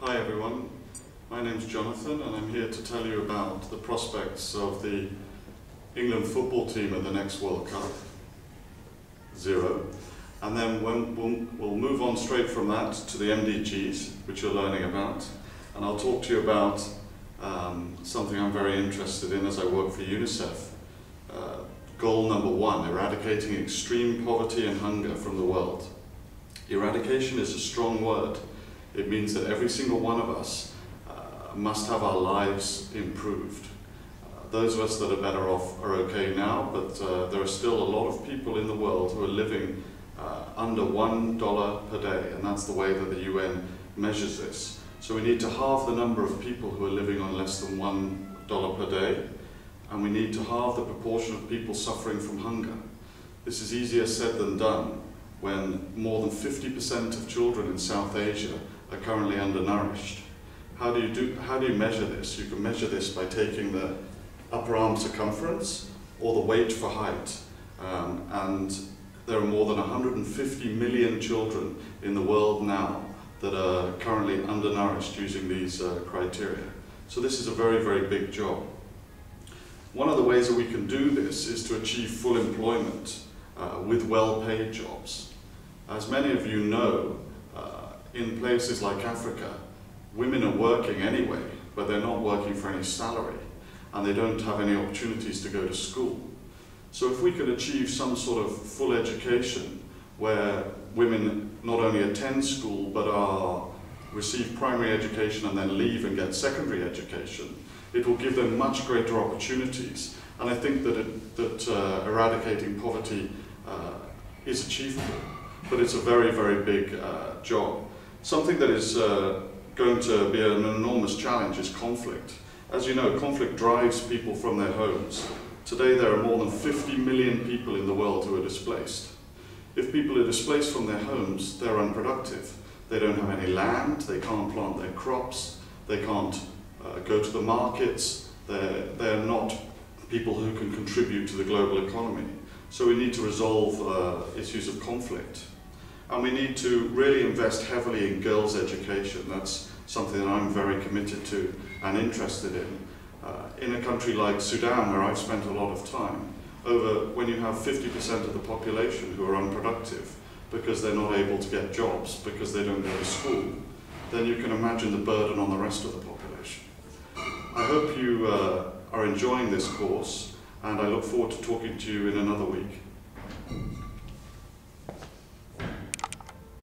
Hi everyone, my name's Jonathan and I'm here to tell you about the prospects of the England football team at the next World Cup, 0. And then we'll move on straight from that to the MDGs, which you're learning about. And I'll talk to you about something I'm very interested in as I work for UNICEF. Goal number 1, eradicating extreme poverty and hunger from the world. Eradication is a strong word. It means that every single one of us must have our lives improved. Those of us that are better off are okay now, but there are still a lot of people in the world who are living under $1 per day, and that's the way that the UN measures this. So we need to halve the number of people who are living on less than $1 per day, and we need to halve the proportion of people suffering from hunger. This is easier said than done when more than 50% of children in South Asia are currently undernourished. How do you measure this? You can measure this by taking the upper arm circumference or the weight for height. And there are more than 150 million children in the world now that are currently undernourished using these criteria. So this is a very, very big job. One of the ways that we can do this is to achieve full employment with well-paid jobs. As many of you know, in places like Africa, women are working anyway, but they're not working for any salary, and they don't have any opportunities to go to school. So if we could achieve some sort of full education where women not only attend school, but receive primary education and then leave and get secondary education, it will give them much greater opportunities. And I think that eradicating poverty is achievable, but it's a very, very big job. Something that is going to be an enormous challenge is conflict. As you know, conflict drives people from their homes. Today there are more than 50 million people in the world who are displaced. If people are displaced from their homes, they're unproductive. They don't have any land, they can't plant their crops, they can't go to the markets, they're not people who can contribute to the global economy. So we need to resolve issues of conflict. And we need to really invest heavily in girls' education. That's something that I'm very committed to and interested in. In a country like Sudan, where I've spent a lot of time, when you have 50% of the population who are unproductive because they're not able to get jobs, because they don't go to school, then you can imagine the burden on the rest of the population. I hope you are enjoying this course, and I look forward to talking to you in another week.